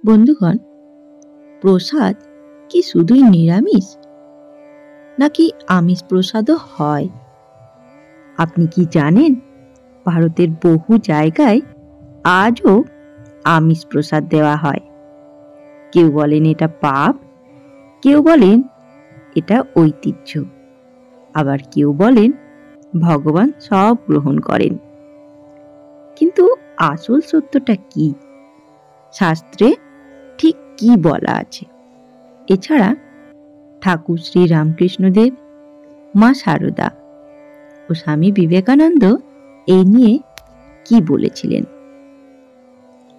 বন্ধুগণ, প্রসাদ কি শুধুই নিরামিষ, নাকি আমিষ প্রসাদও হয়? আপনি কি জানেন, ভারতের বহু জায়গায় আজও আমিষ প্রসাদ দেওয়া হয়। কেউ বলেন এটা পাপ, কেউ বলেন এটা ঐতিহ্য, আবার কেউ বলেন ভগবান সব গ্রহণ করেন। কিন্তু আসল সত্যটা কি? শাস্ত্রে ঠিক কি বলা আছে? এছাড়া ঠাকুর শ্রী রামকৃষ্ণদেব, মা শারদা ও স্বামী বিবেকানন্দ এই নিয়ে কি বলেছিলেন?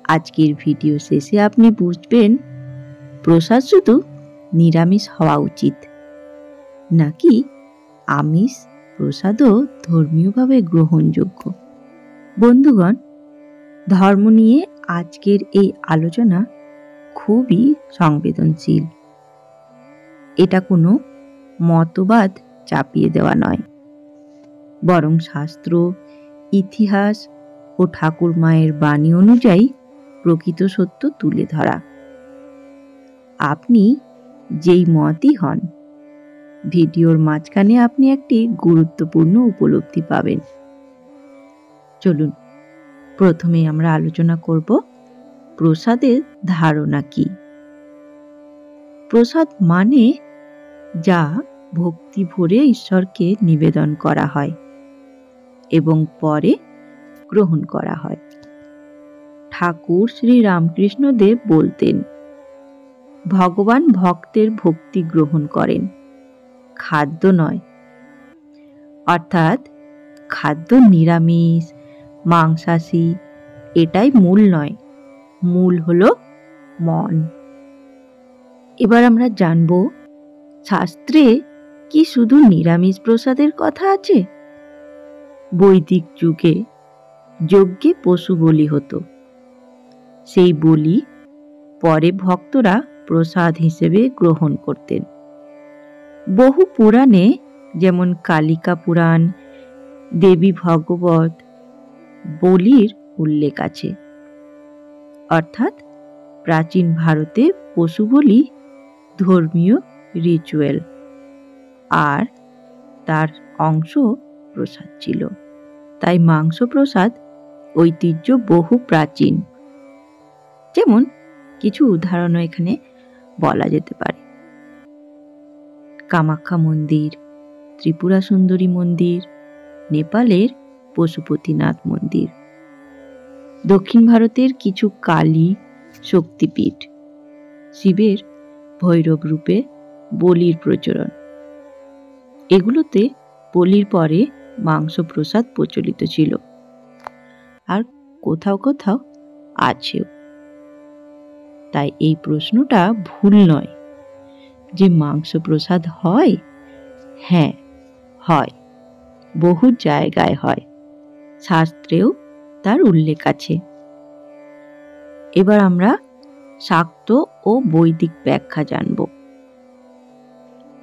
আজকের ভিডিও শেষে আপনি বুঝবেন প্রসাদ শুধু নিরামিষ হওয়া উচিত, নাকি আমিষ প্রসাদও ধর্মীয়ভাবে গ্রহণযোগ্য। বন্ধুগণ, ধর্ম নিয়ে আজকের এই আলোচনা খুবই সংবেদনশীল। এটা কোনো মতবাদ চাপিয়ে দেওয়া নয়, বরং শাস্ত্র, ইতিহাস ও ঠাকুর মায়ের বাণী অনুযায়ী প্রকৃত সত্য তুলে ধরা। আপনি যেই মতই হন, ভিডিওর মাঝখানে আপনি একটি গুরুত্বপূর্ণ উপলব্ধি পাবেন। চলুন, প্রথমে আমরা আলোচনা করব প্রসাদের ধারণা কি। প্রসাদ মানে যা ভক্তি ভরে ঈশ্বরকে নিবেদন করা হয় এবং পরে গ্রহণ করা হয়। ঠাকুর শ্রী রামকৃষ্ণদেব বলতেন, ভগবান ভক্তের ভক্তি গ্রহণ করেন, খাদ্য নয়। অর্থাৎ খাদ্য নিরামিষ, মাংসাশী এটাই মূল নয়, মূল হলো মন। এবার আমরা জানব, শাস্ত্রে কি শুধু নিরামিষ প্রসাদের কথা আছে? বৈদিক যুগে যজ্ঞে পশু বলি হতো। সেই বলি পরে ভক্তরা প্রসাদ হিসেবে গ্রহণ করতেন। বহু পুরাণে, যেমন কালিকা পুরাণ, দেবী ভাগবত, বলির উল্লেখ আছে। অর্থাৎ প্রাচীন ভারতে পশু বলি ধর্মীয় রিচুয়াল, আর তার অংশ প্রসাদ ছিল। তাই মাংস প্রসাদ ঐতিহ্য বহু প্রাচীন। যেমন কিছু উদাহরণও এখানে বলা যেতে পারে। কামাখ্যা মন্দির, ত্রিপুরা সুন্দরী মন্দির, নেপালের পশুপতিনাথ মন্দির, দক্ষিণ ভারতের কিছু কালী শক্তিপীঠ, শিবের ভৈরব রূপে বলির প্রচলন। এগুলোতে বলির পরে মাংস প্রসাদ প্রচলিত ছিল, আর কোথাও কোথাও আছেও। তাই এই প্রশ্নটা ভুল নয় যে মাংস প্রসাদ হয়। হ্যাঁ, হয়, বহু জায়গায় হয়, শাস্ত্রেও তার উল্লেখ আছে। এবার আমরা শাক্ত ও বৈদিক ব্যাখ্যা জানব।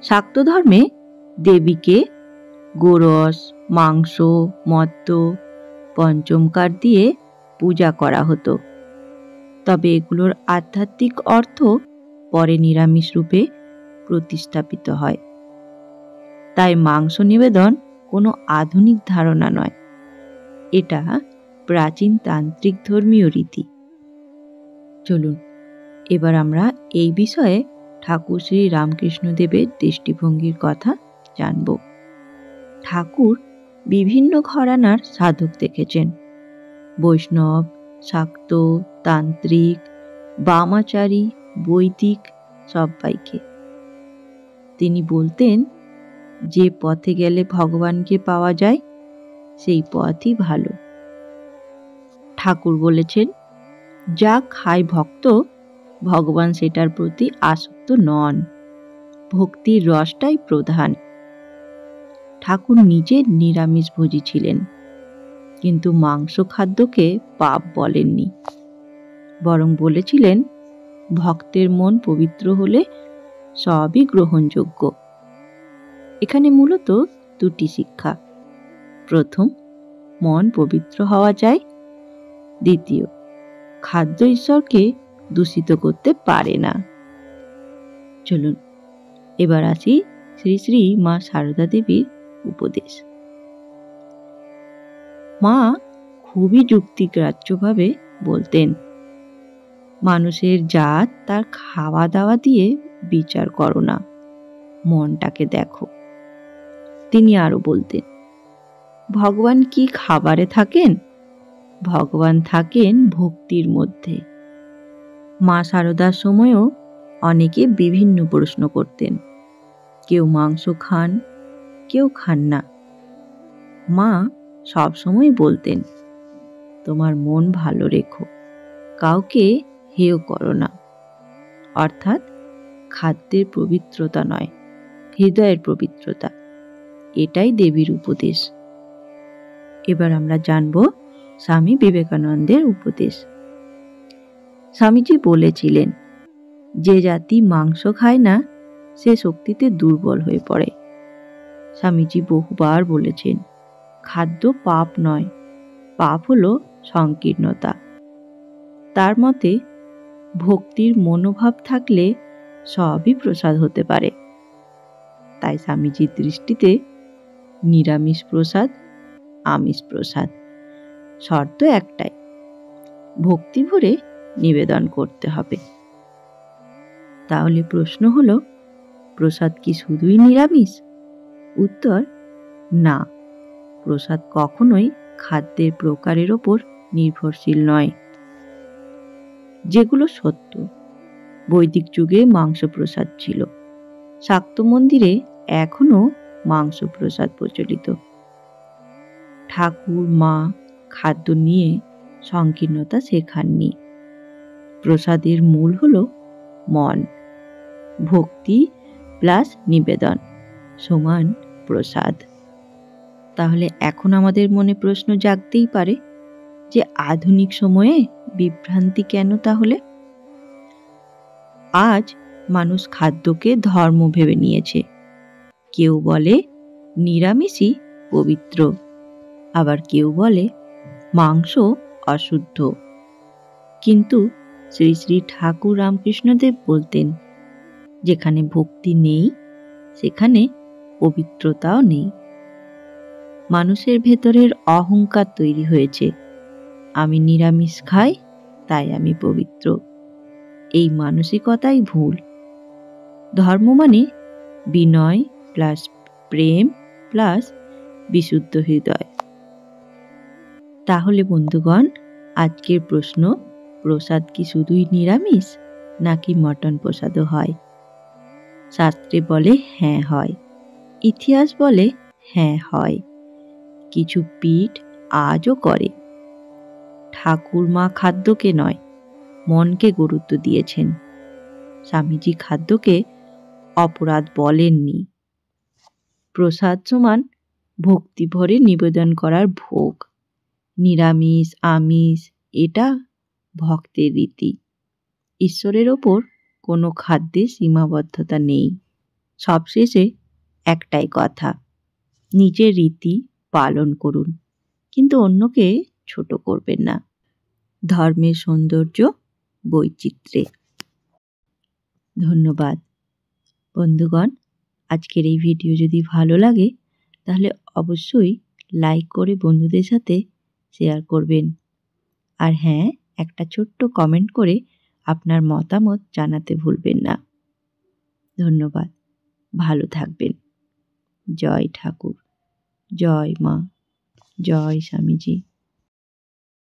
শাক্ত ধর্মে দেবীকে গোরস, মাংস, মদ্য, পঞ্চমকার দিয়ে পূজা করা হতো। তবে এগুলোর আধ্যাত্মিক অর্থ পরে নিরামিষ রূপে প্রতিস্থাপিত হয়। তাই মাংস নিবেদন কোনো আধুনিক ধারণা নয়, এটা প্রাচীন তান্ত্রিক ধর্মীয় রীতি। চলুন, এবার আমরা এই বিষয়ে ঠাকুর শ্রী রামকৃষ্ণদেবের দৃষ্টিভঙ্গির কথা জানব। ঠাকুর বিভিন্ন ঘরানার সাধক দেখেছেন, বৈষ্ণব, শাক্ত, তান্ত্রিক, বামাচারী, বৈদিক সবাইকে। তিনি বলতেন, যে পথে গেলে ভগবানকে পাওয়া যায় সেই পথই ভালো। ঠাকুর বলেছেন, যা খায় ভক্ত, ভগবান সেটার প্রতি আসক্ত নন, ভক্তির রসটাই প্রধান। ঠাকুর নিজে নিরামিষভোজী ছিলেন, কিন্তু মাংস খাদ্যকে পাপ বলেননি, বরং বলেছিলেন ভক্তের মন পবিত্র হলে সবই গ্রহণযোগ্য। এখানে মূলত দুটি শিক্ষা। প্রথম, মন পবিত্র হওয়া যায়। দ্বিতীয়, খাদ্য ঈশ্বরকে দূষিত করতে পারে না। চলুন এবার আসি শ্রী শ্রী মা সারদা দেবীর উপদেশ। মা খুবই যুক্তিগ্রাহ্যভাবে বলতেন, মানুষের জাত তার খাওয়া দাওয়া দিয়ে বিচার করো না, মনটাকে দেখো। তিনি আরো বলতেন, ভগবান কি খাবারে থাকেন? ভগবান থাকেন ভক্তির মধ্যে। মা সারদার সময়ও অনেকে বিভিন্ন প্রশ্ন করতেন। কেউ মাংস খান, কেউ খান না। মা সবসময় বলতেন, তোমার মন ভালো রেখো, কাউকে হেয় করো না। অর্থাৎ খাদ্যের পবিত্রতা নয়, হৃদয়ের পবিত্রতা, এটাই দেবীর উপদেশ। এবার আমরা জানব স্বামী বিবেকানন্দের উপদেশ। স্বামীজি বলেছিলেন, যে জাতি মাংস খায় না সে শক্তিতে দুর্বল হয়ে পড়ে। স্বামীজি বহুবার বলেছেন, খাদ্য পাপ নয়, পাপ হলো সংকীর্ণতা। তার মতে ভক্তির মনোভাব থাকলে সবই প্রসাদ হতে পারে। তাই স্বামীজির দৃষ্টিতে নিরামিষ প্রসাদ, আমিষ প্রসাদ, শর্ত একটাই, ভক্তি ভরে নিবেদন করতে হবে। তাহলে প্রশ্ন হলো, প্রসাদ কি শুধুই নিরামিষ? উত্তর, না, প্রসাদ কখনোই খাদ্যের প্রকারের ওপর নির্ভরশীল নয়। যেগুলো সত্য, বৈদিক যুগে মাংস প্রসাদ ছিল, শাক্ত মন্দিরে এখনো মাংস প্রসাদ প্রচলিত। ঠাকুর মা খাদ্য নিয়ে সংকীর্ণতা শেখাননি। প্রসাদের মূল হলো মন। ভক্তি প্লাস নিবেদন সমান প্রসাদ। তাহলে এখন আমাদের মনে প্রশ্ন জাগতেই পারে যে আধুনিক সময়ে বিভ্রান্তি কেন তাহলে? আজ মানুষ খাদ্যকে ধর্ম ভেবে নিয়েছে। কেউ বলে নিরামিষই পবিত্র, আবার কেউ বলে মাংস অশুদ্ধ। কিন্তু শ্রী শ্রী ঠাকুর রামকৃষ্ণদেব বলতেন, যেখানে ভক্তি নেই সেখানে পবিত্রতাও নেই। মানুষের ভেতরের অহংকার তৈরি হয়েছে, আমি নিরামিষ খাই তাই আমি পবিত্র। এই মানসিকতাই ভুল। ধর্ম মানে বিনয় প্লাস প্রেম প্লাস বিশুদ্ধ হৃদয়। তাহলে বন্ধুগণ, আজকের প্রশ্ন, প্রসাদ কি শুধুই নিরামিষ নাকি মটন প্রসাদও হয়? শাস্ত্রে বলে হ্যাঁ হয়, ইতিহাস বলে হ্যাঁ হয়, কিছু পীঠ আজও করে। ঠাকুর মা খাদ্যকে নয়, মনকে গুরুত্ব দিয়েছেন। স্বামীজি খাদ্যকে অপরাধ বলেননি। প্রসাদ সমান ভক্তি ভরে নিবেদন করার ভোগ। নিরামিষ আমিষ এটা ভক্তের রীতি। ঈশ্বরের ওপর কোনো খাদ্যে সীমাবদ্ধতা নেই। সবশেষে একটাই কথা, নিজের রীতি পালন করুন, কিন্তু অন্যকে ছোট করবেন না। ধর্মের সৌন্দর্য বৈচিত্র্যে। ধন্যবাদ বন্ধুগণ। আজকের এই ভিডিও যদি ভালো লাগে তাহলে অবশ্যই লাইক করে বন্ধুদের সাথে শেয়ার করবেন। আর হ্যাঁ, একটা ছোট্ট কমেন্ট করে আপনার মতামত জানাতে ভুলবেন না। ধন্যবাদ, ভালো থাকবেন। জয় ঠাকুর, জয় মা, জয় স্বামীজি।